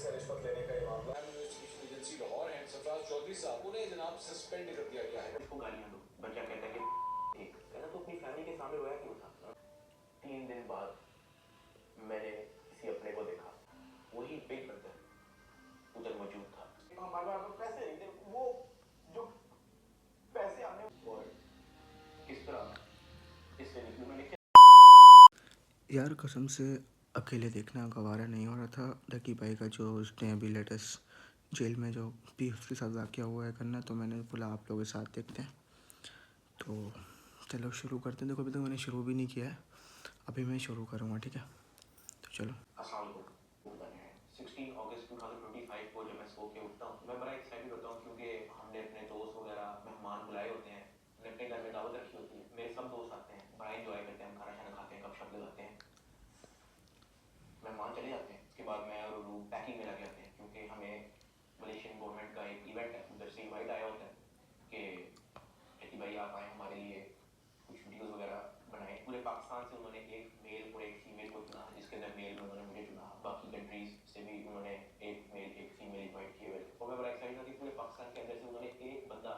से रिश्वत लेने का ये मामला investigation agency Lahore and Sarfaraz Chaudhry साहब उन्हें जनाब सस्पेंड कर दिया गया है। इसको गालियां दो, बच्चा कहता है कि ठीक कहना तो अपनी फैमिली के सामने रोया क्यों था। 3 दिन बाद मैंने किसी अपने को देखा, वही बिग ब्रदर उधर मौजूद था। हमारे पास पैसे नहीं थे, वो जो पैसे आने और किस तरह इससे निकलूं मैंने यार कसम से अकेले देखना गवारा नहीं हो रहा था। डकी भाई का जो उसने अभी लेटेस्ट जेल में जो भी उसके साथ वाक़या हुआ है करना, तो मैंने बोला आप लोगों के साथ देखते हैं। तो चलो शुरू करते हैं। देखो अभी तक मैंने शुरू भी नहीं किया है, अभी मैं शुरू करूँगा, ठीक है? तो चलो। 16 अगस्त 2025 को जब मैं सो के उठता हूँ, मैं बड़ा एक्साइटेड होता हूँ क्योंकि हमने अपने दोस्त वगैरह मेहमान बुलाए होते हैं, हमने अपने घर में दावत रखी होती है, मेरे सब दोस्त आते हैं, बड़ा एंजॉय करते हैं, हम खाना शाना खाते हैं, गपशप लगाते हैं, मेहमान चले जाते हैं। उसके बाद मैं और रू पैकिंग में लग जाते हैं क्योंकि हमें मलेशियन गवर्नमेंट का एक इवेंट है, उधर से इनवाइट आया होता है कि भाई आप आए हमारे लिए कुछ वीडियोस वगैरह बनाए। पूरे पाकिस्तान से उन्होंने एक मेल और एक फीमेल को चुना, जिसके अंदर मेल में उन्होंने मुझे चुना, बाकी कंट्रीज से भी उन्होंने एक मेल एक फीमेल इनवाइट किए हुए थे। और मैं बड़ा एक्साइटेड था कि पूरे पाकिस्तान के अंदर से उन्होंने एक बंदा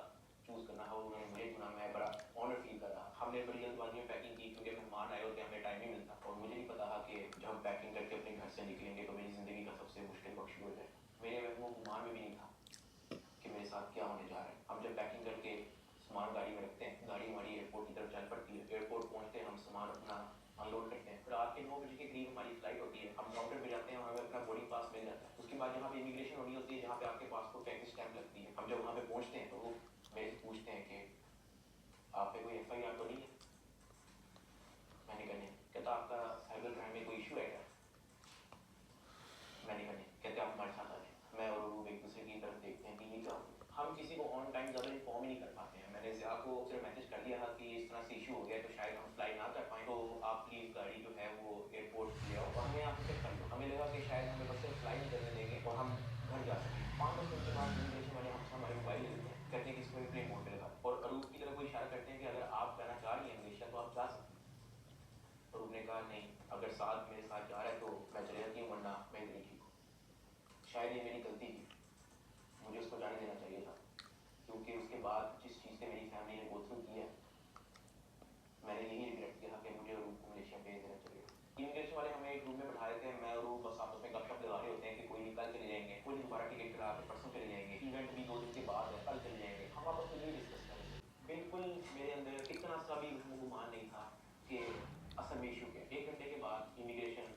चूज करना है और उन्होंने मुझे चुना। मैं बड़ा ऑनर फील कर रहा। हमने बड़ी जल्दबाजी में पैकिंग की क्योंकि मेहमान आए होते हैं, हमें टाइम नहीं मिलता और मुझे नहीं पता था कि जब हम पैकिंग करके अपने घर से निकलेंगे तो मेरी ज़िंदगी का सबसे मुश्किल वक्त शुरू हो जाए। मेरे वो गुमान में भी नहीं था कि मेरे साथ क्या होने जा रहा है। हम जब पैकिंग करके सामान गाड़ी में रखते हैं, गाड़ी हमारी एयरपोर्ट की तरफ चल पड़ती है। एयरपोर्ट पहुंचते हैं, हम सामान अपना अनलोड करते हैं। रात के 9 बजे के करीब हमारी फ्लाइट होती है, हम काउंटर पे जाते हैं और हमें अपना बोर्डिंग पास मिल जाता है। उसके बाद जहाँ पे इमिग्रेशन होनी होती है, जहाँ पे आपके पासपोर्ट का स्टैंप लगती है, हम जब वहाँ पे पहुँचते हैं तो वो मेरे से पूछते हैं कि आप पे कोई FIR तो नहीं है। मैंने कहा नहीं। कहता आपका साइबर क्राइम में कोई इशू है क्या? मैंने कहा नहीं। कहते आप हमारे साथ आ जाए। मैं और वो एक दूसरे की तरफ देखते हैं कि ये क्या हो। हम किसी को ऑन टाइम ज़्यादा इन्फॉर्म ही नहीं कर पाते हैं। मैंने ज़िया को सिर्फ मैसेज कर दिया था कि इस तरह से इशू हो गया तो शायद हम फ्लाई ना कर पाएँ, तो आप प्लीज़ गाड़ी जो है वो एयरपोर्ट ले आओ और हमें यहाँ पे चेक कर लो। हमें लगा कि शायद हमें बस सिर्फ फ्लाई नहीं करने देंगे और हम घर जा सकें। 5-10 मिनट के बाद इमिग्रेशन वाले हमसे हमारे मोबाइल ले लेते हैं, कहते हैं कि इसको प्लेन मोड पे लगा और अरूप की तरफ वो इशारा करते हैं कि अगर आप जाना चाह रही हैं मलेशिया तो आप जा सकते हैं। और उसने कहा नहीं, अगर साथ मेरे साथ जा रहा है तो मैं चले जाती हूँ, वरना मैं इधर ही ठीक हूँ। शायद ये मेरी गलती थी, मुझे उसको जाने देना चाहिए था क्योंकि उसके बाद जिस चीज़ से मेरी फैमिली ने गो थ्रू किया, मैंने यही रिग्रेट किया कि मुझे रूप को मलेशिया भेज देना चाहिए। इमिग्रेशन वाले हमें एक रूम में बैठाए थे, मैं और रूप बस आपस में गपशप लगा रहे होते हैं कि कोई नहीं कल चले जाएंगे, कोई दोबारा टिकट करा के परसों चले जाएंगे, इवेंट भी 2 दिन के बाद है, कल चले जाएंगे। हम आपस में यही डिस्कस कर रहे थे। बिल्कुल मेरे अंदर इतना सा भी गुमान नहीं था कि असल में इशू क्या। 1 घंटे के बाद इमिग्रेशन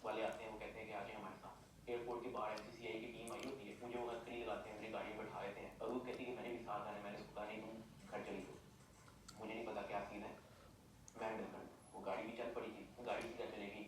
वाले आते हैं, वो कहते हैं कि आ जाए हमारे साथ। एयरपोर्ट के बाहर MCCI की टीम आई होती है, मुझे वो हथकड़ी लगाते हैं, मेरी गाड़ी में बैठा देते हैं। अरूप कहती है कि मैंने भी साथ आना है। मैंने उसको कहा नहीं, तुम घर चली जाओ, मुझे नहीं पता क्या सीन है, मैं हैंडल कर लूँ। वो गाड़ी भी चल पड़ी थी, गाड़ी सीधा चलेगी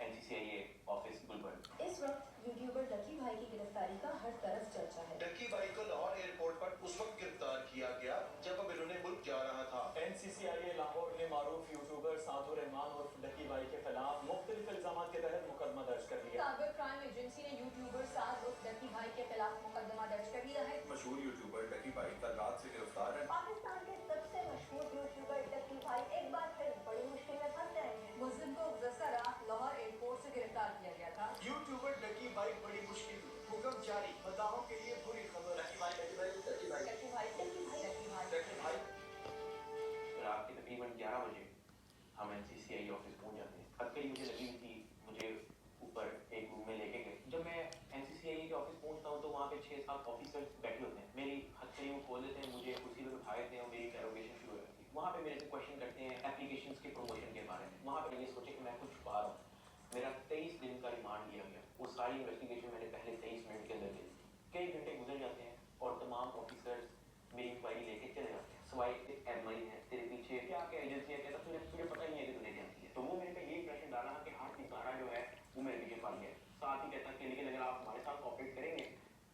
NCCI ऑफिस बुलबर्ड। इस वक्त यूट्यूबर डकी भाई की गिरफ्तारी का हर तरफ चर्चा है। डकी भाई को लाहौर एयरपोर्ट पर उस वक्त गिरफ्तार किया गया जब अब इन्होंने मुल्क जा रहा था। NCCI लाहौर ने मारूफ यूट्यूबर साधु रहमान और डकी भाई के खिलाफ मुख्तलिफ इल्जामात के तहत मुकदमा दर्ज कर लिया। साइबर क्राइम एजेंसी ने यूट्यूबर साध और डकी भाई के खिलाफ मुकदमा दर्ज कर लिया है। मशहूर यूट्यूबर डकी भाई कल रात से गिरफ्तार है। पाकिस्तान के सबसे मशहूर यूट्यूबर डकी भाई एक बार फिर बड़ी मुश्किल में फंस गए हैं। मुलजिम को गुज़श्ता रात लाहौर एयरपोर्ट से गिरफ्तार किया गया था। यूट्यूबर डकी भाई बड़ी मुश्किल, हुक्म जारी, बदाओं के लिए बुरी खबर। डकी भाई डकी भाई डकी भाई डकी भाई डकी भाई। रात के तकरीबन 11 बजे हम NCCI ऑफिस पहुंच जाते हैं। हथकड़ी मुझे लगी हुई थी, मुझे ऊपर एक रूम में लेके गए। जब मैं NCCI के ऑफिस पहुंचता हूं तो वहां पे 6-7 ऑफिसर्स बैठे होते हैं, मेरी हथकड़ी को खोल देते हैं, मुझे कुर्सी पर बिठा देते हैं और मेरी इंटेरोगेशन शुरू हो जाती है। वहां पे मेरे से क्वेश्चन करते हैं एप्लीकेशंस के प्रमोशन के बारे में। वहां पे ये सोचे कि मैं कुछ छुपा रहा हूं। मेरा 23 दिन का रिमांड लिया गया। वो सारी इन्वेस्टिगेशन मैंने पहले 23 मिनट के अंदर ले ली। कई घंटे गुजर जाते हैं और तमाम ऑफिसर्स मेरी इंक्वायरी लेके चले जाते हैं, सवाई एक MI है तेरे पीछे, क्या क्या एजेंसी है, कहता तुझे पता नहीं है कि तू लेके आती है। तो वो मेरे पे ये इंप्रेशन डाला कि हाथ ठिकाना जो है वो मेरे पीछे पड़ गया। साथ ही कहता कि लेकिन अगर आप हमारे साथ कॉपरेट करेंगे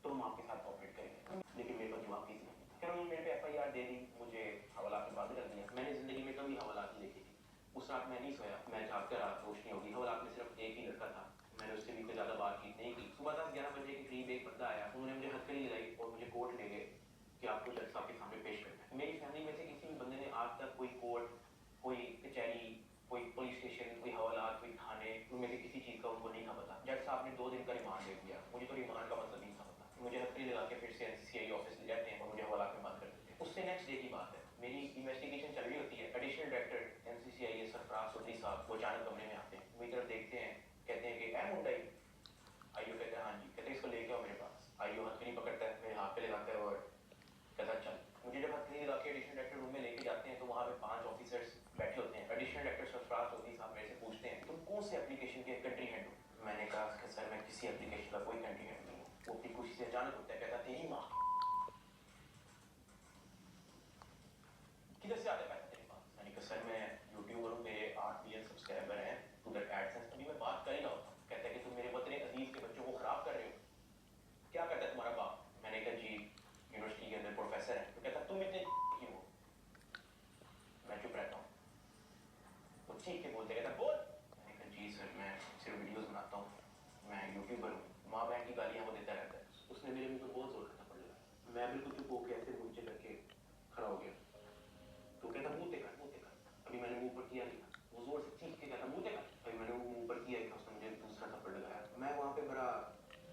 तो हम आपके साथ कॉपरेट करेंगे। लेकिन मेरे पास जवाब किसी नहीं था। फिर उन्होंने मेरे पे FIR दे दी, मुझे हवालात में बंद कर दिया। मैंने जिंदगी में कभी हवालात नहीं देखी थी। उस रात मैं नहीं सोया, मैं जागकर रात रोशनी होगी। हवालात में सिर्फ एक ही लड़का था, मैंने उससे भी कोई ज़्यादा बातचीत नहीं की। सुबह 10-11 बजे के करीब एक बंदा आया, उन्होंने मुझे हथकड़ी लगाई और मुझे कोर्ट ले गए कि आपको जज साहब के सामने पेश करना है। मेरी फैमिली में से किसी भी बंदे ने आज तक कोई कोर्ट, कोई कचहरी, कोई पुलिस स्टेशन, कोई हवालात, कोई थाने, उनमें से किसी चीज़ का उनको नहीं था पता। जज साहब ने 2 दिन का रिमांड दे दिया। किसी एप्लीकेशन का कोई कैंडिडेट नहीं है। वो अपनी खुशी से अचानक होता है, कहता तेरी माँ किधर से आता है पैसा तेरे पास? मैंने कहा सर मैं यूट्यूबर हूँ, मेरे 8 मिलियन सब्सक्राइबर हैं, उधर एडसेंस अभी मैं बात कर ही रहा हूँ। कहता है कि तुम मेरे वतन अजीज के बच्चों को खराब कर रहे हो। क्या कहता है तुम्हारा बाप? मैंने कहा जी यूनिवर्सिटी के अंदर प्रोफेसर है। तो कहता तुम इतने क्यों हो? मैं चुप रहता हूँ। वो चीख के बोलते, कहता बोल। मैंने कहा जी सर मैं सिर्फ वीडियोस बनाता हूँ, मैं यूट्यूबर हूँ। माँ बहन की गालियाँ वो देता रहता है। उसने मेरे मुंह पे बहुत जोर का थप्पड़ लगाया। मैं बिल्कुल चुप होकर ऐसे नीचे करके खड़ा हो गया। तो कहता मुंह देखा मुंह देखा। अभी मैंने मुंह पर किया नहीं। वो जोर से चीख के कहता मुंह देखा। अभी मैंने वो मुंह पर किया कि उसने मुझे दूसरा थप्पड़ लगाया। मैं वहाँ पे बड़ा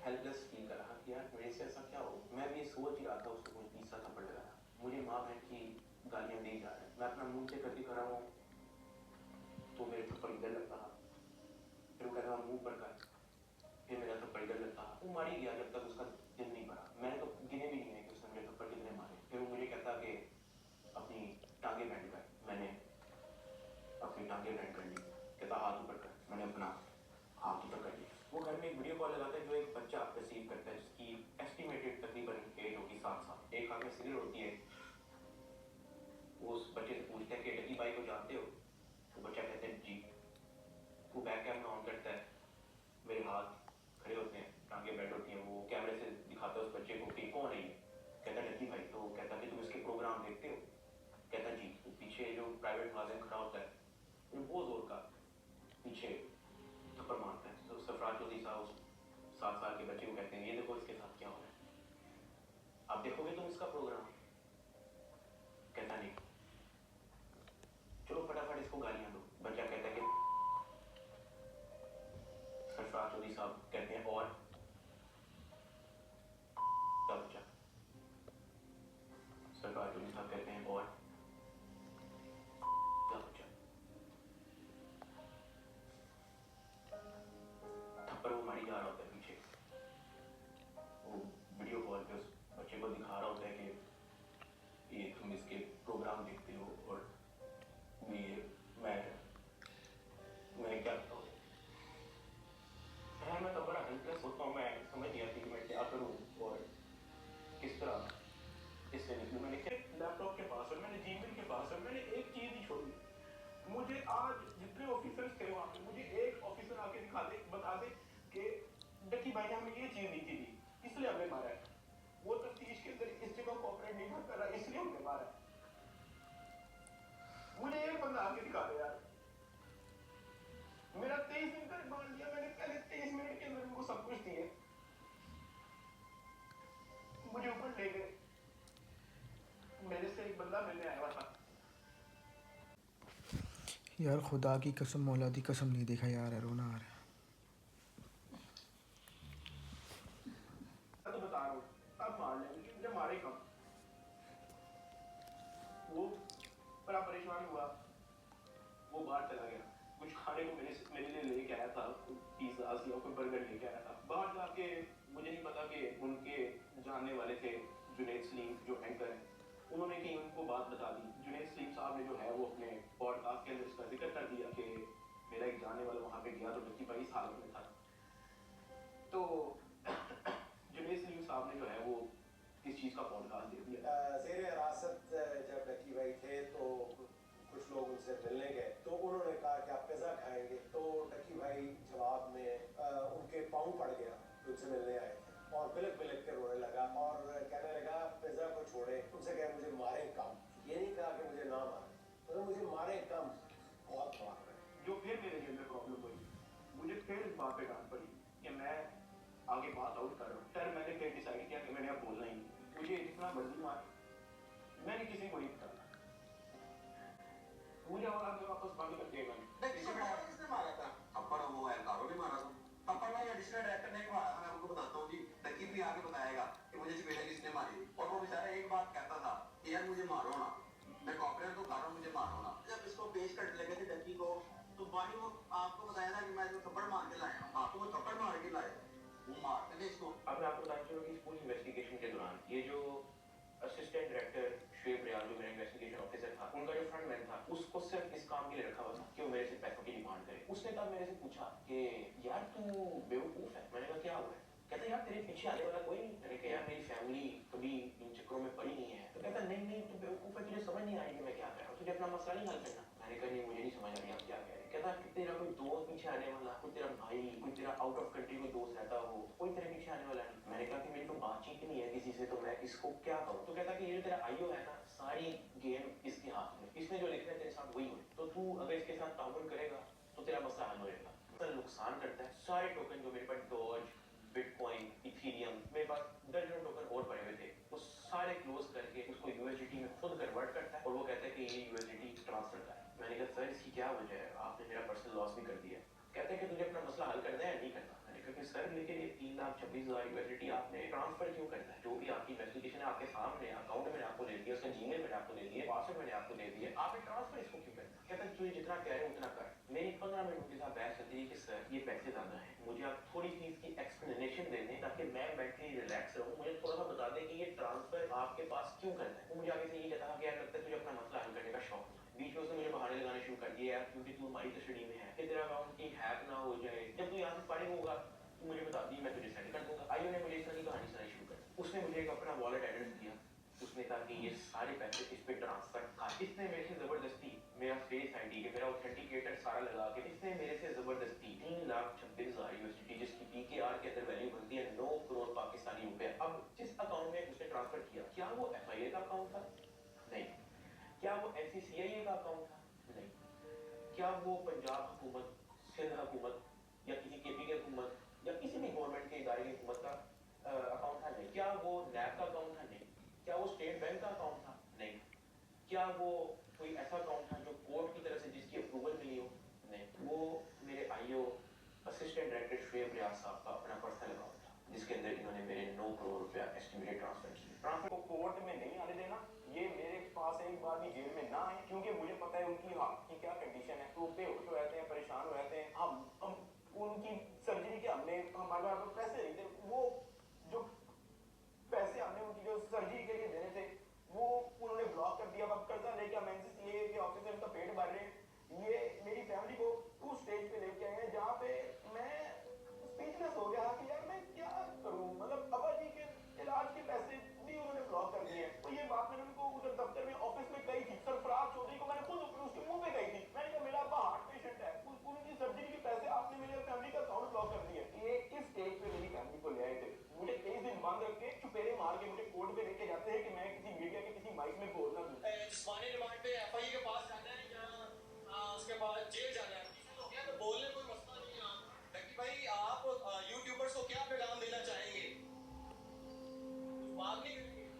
हेल्पलेस फील कर रहा कि यार मेरे से ऐसा क्या हो। मैं भी सोच ही रहा था उसको कोई तीसरा थप्पड़ लगाया। मुझे माँ बहन की गालियाँ दी जा रही हैं। मैं अपना मुंह से करके खड़ा हूँ तो मेरे थप्पड़ इधर लगता है। फिर वो कहता मुंह पर कर, फिर मेरा थप्पड़ इधर लगता है। वो मार ही गया जब तक उसका दिल नहीं भरा। मैंने तो गिने भी नहीं है कि उसने मेरे थप्पड़ कितने मारे। फिर वो मुझे कहता कि अपनी टांगे बैंड कर। मैंने अपनी टांगे बैंड कर ली। कहता हाथ ऊपर कर। मैंने अपना हाथ ऊपर कर लिया। वो घर में एक वीडियो कॉल लगाता है जो एक बच्चा रिसीव करता है जिसकी एस्टिमेटेड तकरीबन एज होगी 7 साल। एक हाथ में सिगरेट होती है। वो उस बच्चे से पूछता है कि डकी भाई को जानते हो? तो बच्चा कहता है जी। वो बैक कैमरा ऑन करता है, मेरे हाथ खड़े होते हैं, टांगे बेंड होती हैं। वो कैमरे से दिखाता है उस बच्चे को कि कौन है ये। कहता है डकी भाई। तो कहता है कि तुम इसके प्रोग्राम देखते हो? कहता जी। तो पीछे जो प्राइवेट मुलाजिम खड़ा होता है वो बहुत जोर का पीछे थप्पड़ मारता है। तो सरफराज चौधरी साहब उस 7 साल के बच्चे को कहते हैं ये देखो इसके साथ क्या हो रहा है, आप देखोगे तुम इसका प्रोग्राम? कहता नहीं। चलो फटाफट इसको गालियां दो। बच्चा कहता है कि सरफराज चौधरी साहब कहते हैं और बच्चा। सरफराज चौधरी साहब कहते हैं और बच्चा। थप्पड़ वो मारी जा रहा होता है पीछे। वो वीडियो कॉल पे उस बच्चे को दिखा रहा होता है कि ये तुम इसके प्रोग्राम देखते हो और ये मैं क्या बताऊँ। मैं तो बड़ा हेल्पलेस होता हूँ। मैं समझ नहीं आती कि मैं क्या करूँ और किस तरह इससे निकलूँ। मैंने लैपटॉप के पास और मैंने जीमेल के पास और मैंने एक चीज़ ही छोड़ी। मुझे आज जितने ऑफिसर्स थे वहाँ पे, मुझे एक ऑफिसर आके दिखा दे, बता दे कि डकी भाई ने हमें ये चीज़ नहीं थी दी, इसलिए हमें मारा है। वो तफ्तीश के अंदर इस जगह कोऑपरेट नहीं कर रहा, इसलिए हमने मारा है। मुझे एक बंदा आके दिखा दे यार। मेरा 23 मिनट का रिमांड लिया मैंने, पहले 23 मिनट के अंदर उनको सब कुछ दिए, मुझे ऊपर ले गए। मेरे से एक बंदा मिलने आया हुआ था। यार खुदा की कसम मौला की कसम नहीं देखा यार, रोना आ रहा है। तो बता रहा हूँ अब मार लेंगे कि मुझे मारे कम। वो बड़ा परेशान हुआ, वो बाहर चला गया। कुछ खाने को मेरे लिए लेके आया था, पिज्जा या कोई बर्गर लेके आया था। बाहर जाके मुझे नहीं पता कि उनके जानने वाले थे जुनैद सलीम जो एंकर हैं, उन्होंने कहीं उनको बात बता दी। जुनैद सलीम साहब ने जो है वो अपने पॉडकास्ट के अंदर इसका जिक्र कर दिया कि मेरा एक जानने वाला वहाँ पे गया तो डकी भाई इस हालत में था। तो जुनैद सलीम साहब ने जो है वो इस चीज़ का पॉडकास्ट दे दिया। ज़ेर हिरासत जब डकी भाई थे तो कुछ लोग उनसे मिलने गए तो उन्होंने कहा कि आप पिज़्ज़ा खाएंगे। तो डकी भाई जवाब में उनके पाँव पड़ गया जो उनसे मिलने आए थे और बिलक बिलक के रोने लगा और कहने लगा पिज़्ज़ा को छोड़े। उनसे कहा मुझे मारे कम, ये नहीं कहा कि मुझे ना मारे, तो मुझे मारे कम, बहुत मार रहे हैं। जो फिर मेरे दिल में प्रॉब्लम हुई, मुझे फिर इस बात पे डांट पड़ी कि मैं आगे बात आउट कर रहा हूँ। फिर मैंने फिर डिसाइड किया कि मैंने अब बोलना ही नहीं। मुझे जितना मर्जी मार, मैंने किसी को नहीं बताना। मुझे और आगे वापस बंद कर देगा। किसने मारा था? थप्पड़ वो एल्कारो ने मारा था। थप्पड़ ना एडिशनल डायरेक्टर ने मारा। मैं आपको बताता हूँ जी, डकी भी आके बताएगा कि मुझे चपेटा किसने मारी। और वो बेचारा एक बात कहता था कि यार मुझे मारो ना, मैं कॉपरेट को खा रहा हूँ, मुझे मारो ना। जब इसको पेश करने लगे थे डकी को, तो वही वो आपको बताया था कि मैं इसको थप्पड़ मार के लाया हूँ। आपको वो थप्पड़ मार के लाए, वो मारते थे इसको। अब मैं आपको बताना चाहूँगा कि इस पूरी इन्वेस्टिगेशन के दौरान ये जो असिस्टेंट डायरेक्टर शुएब रियाज जो मेरा इन्वेस्टिगेशन ऑफिसर था, उनका जो फ्रंटमैन था, उसको सिर्फ इस काम के लिए रखा हुआ था कि वो मेरे से पैसों की डिमांड करे। उसने तब मेरे से पूछा कि यार तू बेवकूफ़ है। मैंने कहा क्या हुआ? कहता यार तेरे पीछे आने वाला कोई नहीं। मैंने कहा यार मेरी फैमिली कभी इन चक्करों में पड़ी नहीं है। तो कहता नहीं तू बेवकूफ है, तुझे समझ नहीं आई कि मैं क्या कह रहा हूँ, तुझे अपना मसला नहीं हल करना। मैंने कहा नहीं मुझे नहीं समझ आ रही आप क्या कह रहे हैं। कहता कि तेरा कोई दोस्त पीछे आने वाला, कोई तेरा भाई, कोई तेरा आउट ऑफ कंट्री कोई दोस्त रहता हो, कोई तेरे पीछे आने वाला नहीं। मैंने कहा कि मेरी तो बातचीत नहीं है किसी से, तो मैं इसको क्या करूँ। तो कहता कि ये तेरा आईओ है ना, सारी गेम इसके हाथ में, इसने जो लिखना है तेरे साथ वही हो, तो तू अगर इसके साथ ताउन करेगा तो तेरा मसला हल हो जाएगा। नुकसान करता है सारे टोकन जो मेरे पास डॉज, बिटकॉइन, इथेरियम, मेरे पास दर्जनों टोकन और पड़े हुए थे, वो सारे क्लोज करके उसको यूएसडीटी में खुद कन्वर्ट करता है और वो कहता है कि ये यूएसडीटी ट्रांसफर का है। मैंने कहा सर इसकी क्या वजह है, आपने मेरा पर्सनल लॉस भी कर दिया। कहते हैं कि तुझे अपना मसला हल करना है या नहीं करना। मैंने कहा कि सर लेकिन ये 3,26,000 यूएसडीटी आपने ट्रांसफर क्यों करना है, जो भी आपकी इन्वेस्टिगेशन है आपके सामने, अकाउंट मैंने आपको दे दिया, उसका जीमेल मैंने आपको दे दिया, पासवर्ड मैंने आपको दे दिया, आपने ट्रांसफर इसको क्यों करना है। कहता है तुझे जितना कह रहे हो उतना कर। मेरी 15 मिनट उनके साथ बहस चलती है कि सर ये पैसे ज्यादा हैं, मुझे आप थोड़ी सी इसकी एक्सप्लेनेशन दे दें ताकि मैं मेंटली रिलैक्स रहूं, मुझे थोड़ा सा बता दें कि ये ट्रांसफर आपके पास क्यों करना है। वो मुझे आगे से ये कहता था कि यार लगता है तुझे अपना मसला हल करने का शौक नहीं है। बीच में उसने मुझे बहाने लगाने शुरू कर दिए यार क्योंकि तू हमारी कस्टडी में है, कि तेरा अकाउंट की हैक ना हो जाए, जब तू यहाँ से फारिग होगा तू मुझे बता दी, मैं तुझे सेंड कर दूंगा। आईओ ने मुझे इस तरह की कहानी सुनानी शुरू कर दी। उसने मुझे एक अपना वॉलेट एड्रेस दिया, उसने कहा कि ये सारे पैसे इस पे ट्रांसफर कर। इसने मेरे से जबरदस्ती मेरा फेस आईडी के मेरा ऑथेंटिकेटर सारा लगा के इसने मेरे से जबरदस्ती 3,26,000 यूएसडीटी जिसकी पीकेआर के अंदर वैल्यू बनती है 9 करोड़ पाकिस्तानी रुपए। अब जिस अकाउंट में उसने ट्रांसफर किया, क्या वो एफआईए का अकाउंट था? नहीं। क्या वो एनसीसीआईए का अकाउंट था? नहीं। क्या वो पंजाब हुकूमत, सिंध हुकूमत या किसी केपी की हुकूमत या किसी भी गवर्नमेंट के इदारे की हुकूमत का अकाउंट था? नहीं। क्या वो नैब का अकाउंट था? नहीं। क्या वो स्टेट बैंक का अकाउंट था? नहीं। क्या वो कोई ऐसा अकाउंट था जो कोर्ट की तरफ से जिसकी अप्रूवल मिली हो? नहीं। वो मेरे आईओ असिस्टेंट डायरेक्टर शुएब रियाज साहब का अपना पर्सनल अकाउंट था जिसके अंदर इन्होंने मेरे 9 करोड़ रुपया एस्टिमेटेड ट्रांसफर किए। ट्रांसफर को कोर्ट में नहीं आने देना, ये मेरे पास एक बार भी जेल में ना आए, क्योंकि मुझे पता है उनकी हालत की क्या कंडीशन है। तो बेहोश हो जाते हैं, परेशान हो जाते हैं। हम उनकी सर्जरी के हमने हमारे पास पैसे नहीं थे, वो जो पैसे हमने उनकी जो सर्जरी के लिए देने थे वो उन्होंने ब्लॉक कर दिया। अब कर्जा लेके हम एनसीसीए के ऑफिसर का पेट भर रहे हैं। ये मेरी फैमिली को उस स्टेज पे लेके आए हैं जहाँ पे मैं स्पीचलेस हो गया कि यार मैं क्या करूं। मतलब अब्बा जी के इलाज के पैसे भी उन्होंने ब्लॉक कर दिए। तो ये बात मैंने उनको उधर दफ्तर में ऑफिस में कही थी, सरफराज चौधरी को मैंने खुद उसके मुंह पे कही थी। मैंने कहा मेरा अब्बा हार्ट पेशेंट है, उनकी सर्जरी के पैसे आपने मेरे फैमिली का अकाउंट ब्लॉक कर दिए। ये किस स्टेज पे मेरी फैमिली को ले आए थे। मुझे 23 दिन बंद रख के चुपेरे मार के मुझे कोर्ट पे लेके जाते हैं कि मैं किसी मीडिया के किसी माइक में बोलना दूं। जिस्मानी रिमांड पे एफआईए के पास जाना है या उसके बाद जेल जाना है, तो क्या तो बोलने कोई मसला नहीं है। डक्की भाई आप यूट्यूबर्स को क्या पैगाम देना चाहेंगे? बात नहीं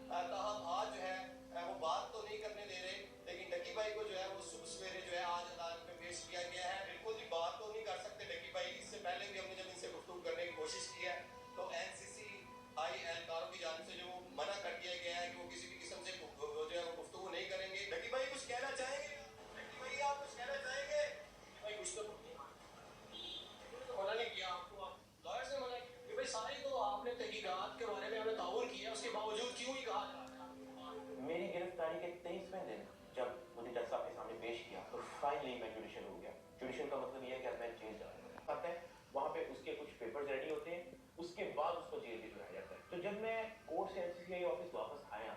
ताहम आज जो है वो बात तो नहीं करने दे रहे, लेकिन डक्की भाई को जो है वो सुबह सवेरे जो है आज अदालत में पेश किया गया है। बिल्कुल भी बात तो नहीं कर सकते डक्की भाई। इससे पहले भी हमने जब इनसे गुफ्तगू करने की कोशिश की है तो एनसीसीआई एहलकारों की जानिब से जो मना कर दिया गया है कि वो किसी भी किस्म से जो है वो गुफ्तगू नहीं करेंगे। डक्की भाई कुछ कहना चाहेंगे? डक्की भाई आप कुछ कहना चाहेंगे? भाई कुछ तो मना नहीं किया आपको, लॉयर्स ने मना किया कि भाई सारी तो आपने तहकीकात के बारे में हमें ताउन किया, उसके बावजूद क्यों ही कहा जा रहा है। मेरी गिरफ्तारी के 23वें दिन जब मुझे जज साहब के सामने पेश किया तो फाइनली मैं जुडिशियल हो गया। जुडिशियल का मतलब ये है कि अब मैं जेल जा रहा हूँ। वहाँ पे उसके कुछ पेपर्स रेडी होते हैं, उसके बाद उसको जेल भिजवाया जाता है। तो जब मैं कोर्ट से एनसीसीआई ऑफिस वापस आया,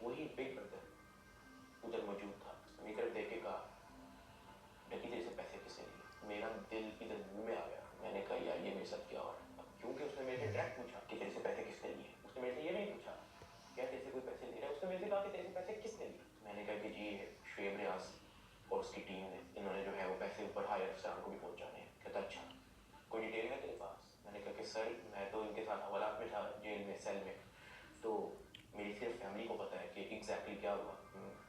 वही बिग ब्रदर उधर मौजूद था। मेरी तरफ देख के कहा डक्की तेरे से पैसे किसने लिए? मेरा दिल इधर मुंह में आ गया। मैंने कहा यार ये मेरे साथ क्या हो रहा है। क्योंकि उसने मेरे से डायरेक्ट पूछा कि तेरे से पैसे किसने लिए। उसने मेरे से ये नहीं पूछा क्या तेरे से कोई पैसे ले रहा है, उसने मेरे से कहा कि तेरे से पैसे किसने लिए। मैंने कहा कि जी शुएब रियाज और उसकी टीम ने, इन्होंने जो है वो पैसे ऊपर हायर अफसरान को भी पहुंचाने हैं। कहता अच्छा कोई डिटेल है तेरे पास? मैंने कहा कि सर मैं तो इनके साथ हवालात में था जेल में, सेल में, तो मेरी सिर्फ फैमिली को पता है कि एग्जैक्टली क्या हुआ।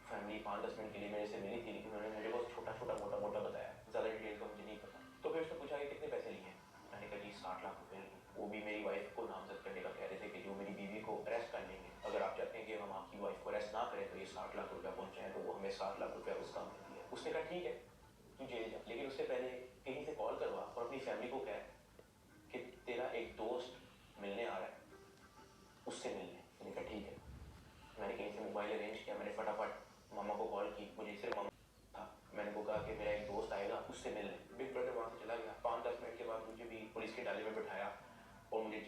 फैमिली 5-10 मिनट के लिए मेरे से मिली थी, लेकिन उन्होंने मुझे बहुत छोटा मोटा बताया, ज़्यादा डिटेल का मुझे नहीं पता। तो फिर उसने पूछा कि कितने पैसे लिए हैं। मैंने कहा जी 60 लाख रुपए लिए। वो भी मेरी वाइफ को नामजद करने का कह रहे थे कि जो मेरी बीवी को अरेस्ट कर लेंगे, अगर आप चाहते हैं कि हम आपकी वाइफ को अरेस्ट ना करें तो ये 60 लाख रुपया पहुंचाएं। तो वो हमें 60 लाख रुपया उसका हमें दिया। उसने कहा ठीक है तू जेल जा, लेकिन उससे पहले कहीं से कॉल करवा और अपनी फैमिली को कह कि तेरा एक दोस्त मिलने आ रहा है, उससे मिलने। मैंने कहा ठीक है। मैंने कहीं से मोबाइल अरेंज किया, मैंने फटाफट मामा को कॉल की। मुझे सिर्फ मामा था। मैंने को कहा कि मेरा एक दोस्त आएगा उससे मिलने। बिग ब्रदर वहाँ से चला गया। 5-10 मिनट के बाद मुझे भी पुलिस के डाले में बैठाया और मुझे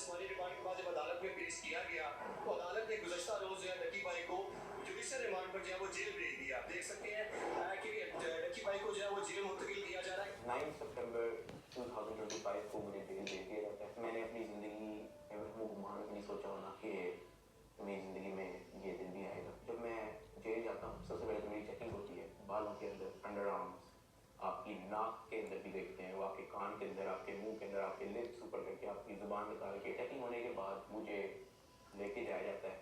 जिस्मानी रिमांड के बाद जब अदालत में पेश किया गया तो अदालत ने गुज़श्ता रोज जो है नकी भाई को जुडिशियल रिमांड पर जो है वो जेल भेज दिया। देख सकते हैं कि नकी भाई को जो है वो जेल मुंतकिल किया जा रहा है। 9 सितंबर 2025 को मुझे जेल भेज दिया जाता है। मैंने अपनी ज़िंदगी में घुमान नहीं सोचा होना कि मेरी ज़िंदगी में ये दिन भी आएगा। जब मैं जेल जाता हूँ सबसे पहले तो मेरी चेकिंग होती है, बालों के अंदर, अंडर आर्म्स, आपकी नाक के अंदर भी देखते हैं, वो आपके कान के अंदर, आपके मुंह के अंदर, आपके लिप्स ऊपर करके आपकी ज़ुबान निकाल के चेकिंग होने के बाद मुझे लेके जाया जाता है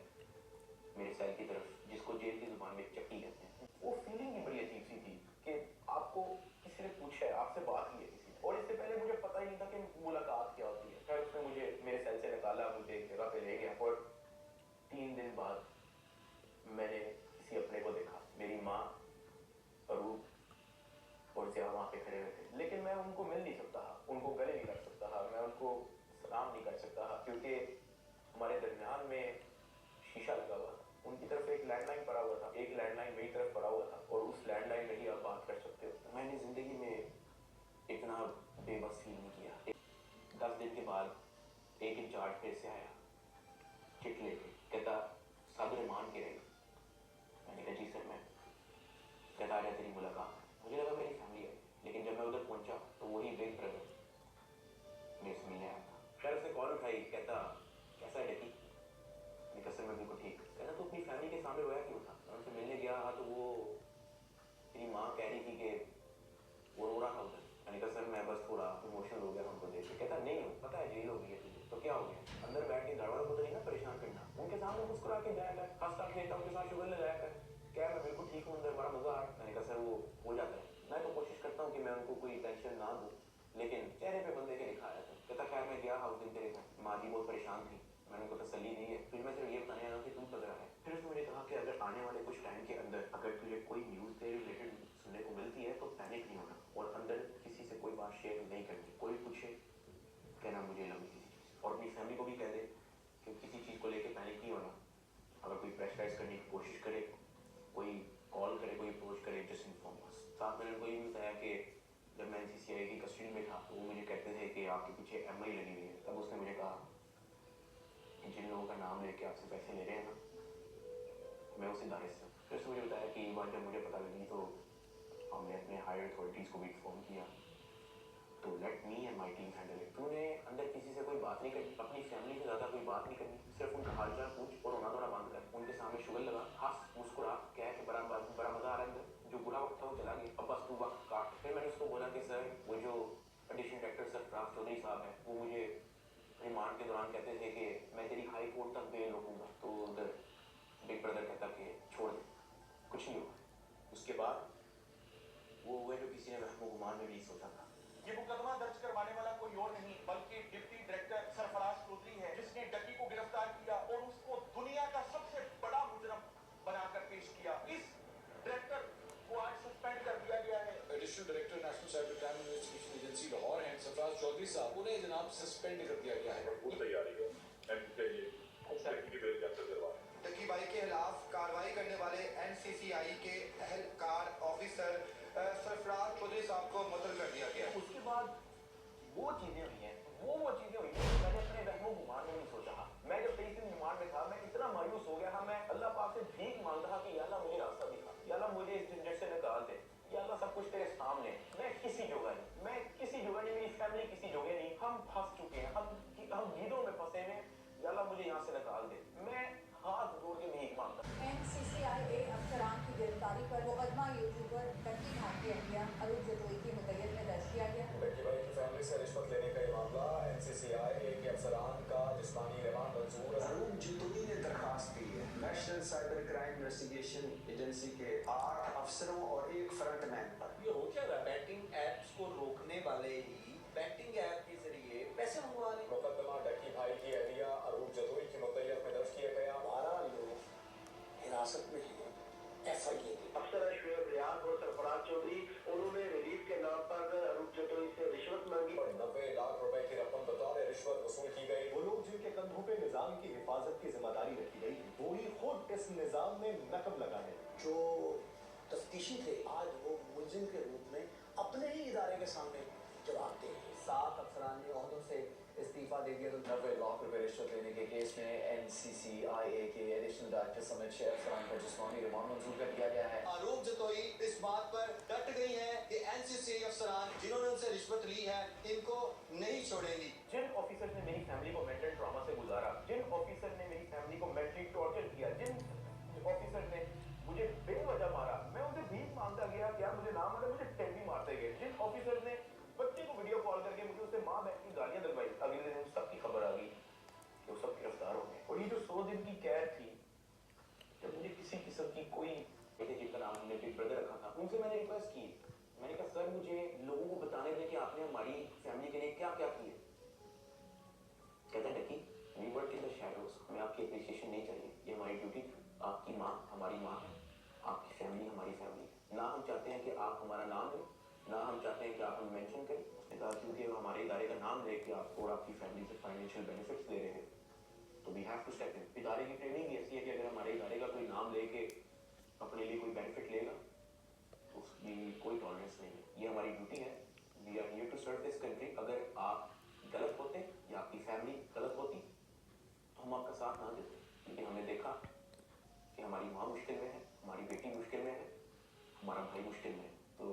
मेरे सेल की तरफ, जिसको जेल की ज़ुबान में चक्की कहते हैं। वो फीलिंग ही बड़ी अजीब सी थी कि आपको किसी ने पूछा है, आपसे बात की है किसी ने, और इससे पहले मुझे पता ही नहीं था कि मुलाकात क्या होती है। फिर उसने मुझे मेरे सेल से निकाला, मुझे एक जगह पे ले गया और 3 दिन बाद मैंने किसी अपने को देखा। मेरी माँ अरूप और ज़िया वहाँ पे खड़े हुए थे, लेकिन मैं उनको मिल नहीं सकता था, उनको गले नहीं लग सकता था, मैं उनको सलाम नहीं कर सकता था क्योंकि हमारे दरमियान में शीशा लगा हुआ था। उनकी तरफ एक लैंडलाइन पड़ा हुआ था, एक लैंडलाइन मेरी तरफ पड़ा हुआ था और उस लैंडलाइन में ही आप बात कर सकते हो। मैंने ज़िंदगी में इतना बेबस फील नहीं किया। 10 दिन के बाद एक इंचार्ज फिर से आया चिट लेके, कहता सादर मान के रही। मैंने कहा जी सर, मैं कहता आ तेरी मुलाकात। मुझे लगा मेरी फैमिली है, लेकिन जब मैं उधर पहुंचा तो वही बिग ब्रदर मेरे से मिलने आया था। खैर उसने कॉल उठाई, कहता कैसा है डकी? मैंने कहा सर मैं बिल्कुल ठीक। कहता तो अपनी फैमिली के सामने रोया क्यों था? मैं उनसे मिलने गया तो वो मेरी माँ कह रही थी कि वो रो रहा था उधर। मैंने कहा सर मैं बस थोड़ा इमोशनल हो गया उनको देख के। कहता नहीं हो, पता है जेल हो गई है तुझे तो क्या हो गया? अंदर बैठ के घर वालों को तो नहीं ना परेशान करना, उनके सामने मुस्कुरा के जाया कर, हंसता खेलता उनके साथ शुगर लगाया कर। क्या मैं बिल्कुल ठीक हूँ, अंदर बड़ा मजा आ रहा है। मैंने कहा सर वो हो जाता है, मैं तो कोशिश करता हूँ कि मैं उनको कोई टेंशन ना दूँ, लेकिन चेहरे पे बंदे के लिखा आया था। कहता खैर मैं गया उस दिन तेरे घर, माँ जी बहुत परेशान थी, मैंने उनको तसल्ली दी है, फिर मैं सिर्फ ये बताने आया कि तू पकड़ा है। फिर उसने मुझे कहा कि अगर आने वाले कुछ टाइम के अंदर अगर तुझे कोई न्यूज़ से रिलेटेड सुनने को मिलती है तो पैनिक नहीं होना और अंदर किसी से कोई बात शेयर नहीं करनी। कोई पूछे कहना मुझे लगी किसी चीज़, और अपनी फैमिली को भी कह दे कि किसी चीज़ को लेकर पैनिक नहीं होना। अगर कोई प्रेशराइज करने की कोशिश करे, कोई कॉल करे, कोई अप्रोच करे, जस्ट इन्फॉर्म अस। साथ मैंने उनको ये भी बताया कि जब मैं NCCI की कस्टडी में था तो वो मुझे कहते थे कि आपके पीछे MI लगी हुई है। तब उसने मुझे कहा कि जिन लोगों का नाम लेके आपसे पैसे ले रहे हैं ना, मैं उस इदारे से हूँ। फिर उसने मुझे बताया कि एक बार जब मुझे पता लगी तो हमने अपने हायर अथॉरिटीज़ को भी इन्फॉर्म किया तो let me and my team handle it. तूने अंदर किसी से कोई बात नहीं करनी, अपनी फैमिली से ज़्यादा कोई बात नहीं करनी, सिर्फ उनका हालचाल पूछ और रोना धोना बंद कर, उनके सामने शुगर लगा, हंस मुस्कुरा, कह के बड़ा मज़ा आ रहा है अंदर, जो बुरा वक्त था वो चला गया, अब बस तू वक्त काट। फिर मैंने उसको बोला कि सर वो जो एडिशनल डायरेक्टर सरफराज चौधरी साहब हैं वो मुझे रिमांड के दौरान कहते थे कि मैं तेरी हाई कोर्ट तक बेल रोकूंगा, तो उधर बिग ब्रदर कहता कि छोड़ दे, कुछ नहीं हुआ। उसके बाद वो हुए जो किसी ने महमूद गुमान में भी नहीं सोचा था। ये मुकदमा दर्ज करवाने वाला कोई और नहीं बल्कि डिप्टी डायरेक्टर सरफराज चौधरी है, जिसने डकी को गिरफ्तार किया और उसको दुनिया का सबसे बड़ा मुजरम बनाकर पेश किया। इस डायरेक्टर को आज सस्पेंड कर दिया गया है। Additional director national cyber crime investigation agency Lahore हैं सरफराज चौधरी साहब, उन्हें जनाब सस्पेंड कर दिया गया है। पूरी तैयारी है की बेल कैंसिल करवा रहे हैं। डकी भाई के खिलाफ कार्रवाई करने वाले NCCI के एहलकार ऑफिसर सरफराज चौधरी साहब को मुअत्तल कर दिया गया। उसके बाद वो चीजें हुई हैं, वो चीजें हुई हैं मैंने अपने वहमो गुमान में नहीं सोचा था। मैं जब 23 दिन रिमांड में था मैं इतना मायूस हो गया था, मैं अल्लाह पाक से भीख मांगता था कि या अल्लाह मुझे रास्ता दिखा, या अल्लाह मुझे इस झंझट से निकाल दे, या अल्लाह सब कुछ तेरे सामने। मैं किसी जगह नहीं, मेरी फैमिली किसी जगह नहीं, हम फंस चुके हैं, हम गीदों में फंसे हैं, या अल्लाह मुझे यहाँ से निकाल दे। मैं हाथ जोड़ के भीख मांगता। NCCI अफसरान की गिरफ्तारी पर मुकदमा यूट्यूबर डकी भाई के अहलिया अरूप जतोई की मुद्दत में दर्ज किया गया। डकी भाई की फैमिली से रिश्वत लेने का ये मामला NCCI के अफसरान का जिस्मानी रिमांड मंजूर। अरूप जतोई ने दरखास्त दी है national cyber crime investigation agency के 8 अफसरों और एक फ्रंटमैन पर। ये हो क्या रहा है? बैटिंग एप्स को रोकने वाले ही बैटिंग ऐप के जरिए पैसे मंगवा रहे हैं। मुकदमा डकी भाई की अहलिया अरूप जतोई की मुद्दत में दर्ज किया गया। 12 लोग हिरासत में हैं FIA के। अफसर शुएब रियाज और सरफराज चौधरी, उन्होंने रिलीफ के नाम पर अरूप जतोई से रिश्वत मांगी और 90 लाख रुपए की रकम बतौर रिश्वत वसूल की गई। वो लोग जिनके कंधों पे निजाम की हिफाजत की जिम्मेदारी रखी गई थी, वो ही खुद इस निजाम में नकब लगाने जो तफ्तीशी थे आज वो मुलजिम के रूप में अपने ही इदारे के सामने जवाब दे। 7 अफसरान ने ओहदों से इस्तीफा दे दिया तो 90 लाख रुपए रिश्वत लेने के केस में NCCIA के एडिशनल डायरेक्टर समेत 6 अफसरान का जिस्मानी रिमांड मंजूर कर दिया गया है। आरोप जताई इस बात पर डट गई है कि NCCI अफसरान जिन्होंने उनसे रिश्वत ली है इनको नहीं छोड़ेंगी। जिन ऑफिसर्स ने मेरी फैमिली को मेंटल ट्रॉमा से गुजारा, जिन ऑफिसर ने मेरी फैमिली को मेंटली टॉर्चर किया, जिन ऑफिसर ने मुझे बेवजह मारा, मैं उनसे भीख मांगता गया कि यार मुझे ना मारे, मुझे टेबी मारते गए। जिन ऑफिसर ने बच्चे को वीडियो कॉल करके मुझे उससे माँ बहन की गालियां दिलवाई, अगले दिन उन सबकी खबर आ गई कि वो सब गिरफ्तार हो गए। और ये जो 100 दिन की कैद थी, जब मुझे किसी किस्म की कोई जिनका नाम हमने बिग ब्रदर रखा था, उनसे मैंने रिक्वेस्ट की, मैंने कहा सर मुझे लोगों को बताने दें कि आपने हमारी फैमिली के लिए क्या क्या किए। कहते हैं डकी, we work in the shadows, हमें आपकी अप्रिसिएशन नहीं चाहिए, ये हमारी ड्यूटी, आपकी माँ हमारी माँ है, आपकी फैमिली हमारी फैमिली है। ना हम चाहते हैं कि आप हमारा नाम लें, ना हम चाहते हैं कि आप हमें मेंशन करें। उसने कहा क्योंकि हमारे इदारे का नाम लेके आपको और आपकी फैमिली से फाइनेंशियल बेनिफिट्स दे रहे हैं, तो we have to step in. इदारे की ट्रेनिंग ऐसी है कि अगर हमारे इदारे का कोई नाम लेके अपने लिए कोई बेनिफिट लेगा तो उसकी कोई टॉलरेंस नहीं है, ये हमारी ड्यूटी है। We are here to serve this country. अगर आप गलत होते या आपकी फैमिली गलत होती तो हम आपका साथ ना देते, लेकिन हमने देखा कि हमारी माँ मुश्किल में है, हमारी बेटी मुश्किल में है, हमारा भाई मुश्किल में है, तो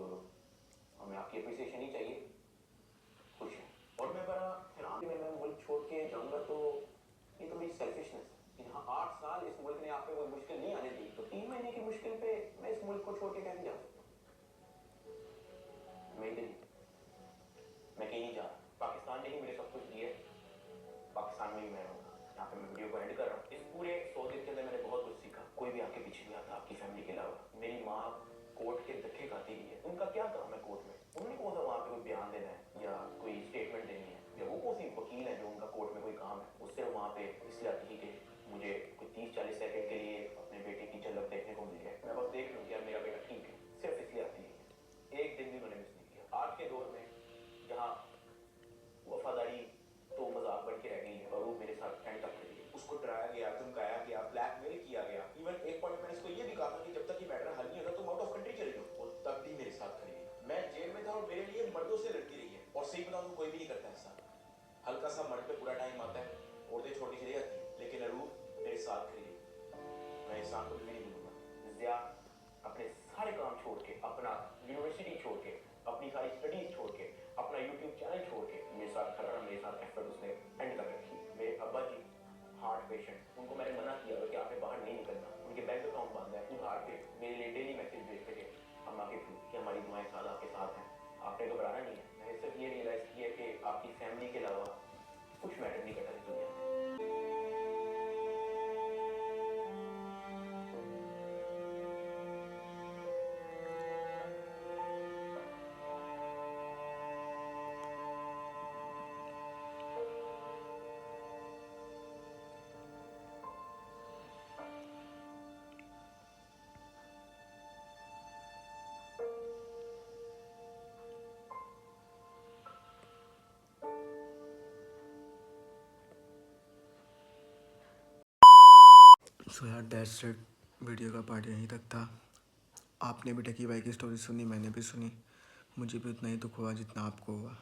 हमें आपकी अप्रिसिएशन ही चाहिए। खुश है। और मैं बड़ा हैरान में मैं मुल्क छोड़ के जाऊँगा तो ये तो मेरी सेल्फिशनेस है। यहाँ 8 साल इस मुल्क ने आप पे कोई मुश्किल नहीं आने दी, तो 3 महीने की मुश्किल पे मैं इस मुल्क को छोड़ के कैसे जा सकता हूँ? मैं इधर ही, मैं कहीं नहीं जा रहा। पाकिस्तान ने ही मेरे सब कुछ दिया, पाकिस्तान में ही मैं रहूँगा। यहाँ पे मैं वीडियो को एंड कर रहा हूँ। इस पूरे 100 दिन के अंदर मैंने बहुत कुछ सीखा। कोई भी आपके पीछे नहीं आता आपकी फैमिली के अलावा। मेरी माँ कोर्ट के धक्के खाती भी है, उनका क्या काम है कोर्ट में? उन्होंने कौन सा वहाँ पे कोई बयान देना है या कोई स्टेटमेंट देनी है, या वो कौन सी वकील है जो उनका कोर्ट में कोई काम है? उससे वहाँ पे इसलिए आती है कि मुझे कोई 30-40 सेकंड के लिए अपने बेटे की झलक देखने को मिल जाए, मैं बस देख लूँ यार मेरा बेटा ठीक है, सिर्फ इसलिए आती है। एक दिन भी मैंने मिस नहीं किया। आज के दौर में जहाँ वफादारी तो मजाक बन के रह गई है और वो मेरे साथ एंड तक खड़ी है, उसको डराया गया, धमकाया गया, ब्लैकमेल किया गया। इवन एक पॉइंट मैंने इसको ये भी कहा था कि जब तक ये मैटर हल नहीं होता तुम आउट ऑफ कंट्री चले जाओ, और तब भी मेरे साथ खड़ी है। मैं जेल में था और मेरे लिए मर्दों से लड़ती रही है, और सही बताऊं तो कोई भी नहीं करता ऐसा। हल्का सा मर्द पे पूरा टाइम आता है, औरतें छोटी चली जाती है, लेकिन अरूब मेरे साथ खड़ी है। मैं इंसान को भी नहीं भूलूंगा। ज़िया अपने सारे काम छोड़ के, अपना यूनिवर्सिटी छोड़ के, अपनी सारी स्टडीज छोड़ के, अपना यूट्यूब चैनल छोड़ के मेरे साथ खड़ा रहा, मेरे साथ एफर्ट उसने एंड तक रखी। मेरे अब्बा जी हार्ट पेशेंट, उनको मैंने मना किया कि आपने बाहर नहीं निकलना, उनके बैंक अकाउंट बंद है, उधार पे मेरे लिए डेली मैसेज भेजते थे अम्मा के थ्रू कि हमारी दुआएं साथ आपके साथ हैं, आपने घबराना नहीं है। मैंने सिर्फ ये रियलाइज़ किया कि आपकी फैमिली के अलावा कुछ मैटर नहीं करता इस दुनिया में। सो यार दैट्स इट, वीडियो का पार्ट यहीं तक था। आपने भी डकी भाई की स्टोरी सुनी, मैंने भी सुनी, मुझे भी उतना ही दुख हुआ जितना आपको हुआ।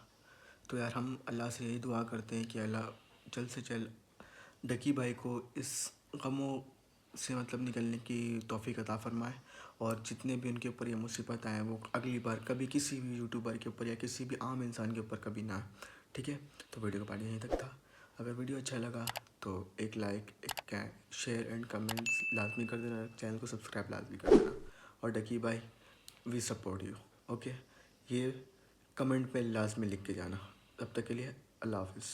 तो यार हम अल्लाह से यही दुआ करते हैं कि अल्लाह जल्द से जल्द डकी भाई को इस गमों से मतलब निकलने की तौफीक अता फरमाए, और जितने भी उनके ऊपर ये मुसीबत आए वो अगली बार कभी किसी भी यूट्यूबर के ऊपर या किसी भी आम इंसान के ऊपर कभी ना आए। ठीक है, तो वीडियो का पार्ट यहीं तक था। अगर वीडियो अच्छा लगा तो एक लाइक, एक शेयर एंड कमेंट्स लाजमी कर देना, चैनल को सब्सक्राइब लाजमी कर देना। और डकी भाई वी सपोर्ट यू, ओके, ये कमेंट में लाजमी लिख के जाना। तब तक के लिए अल्लाह हाफिज़।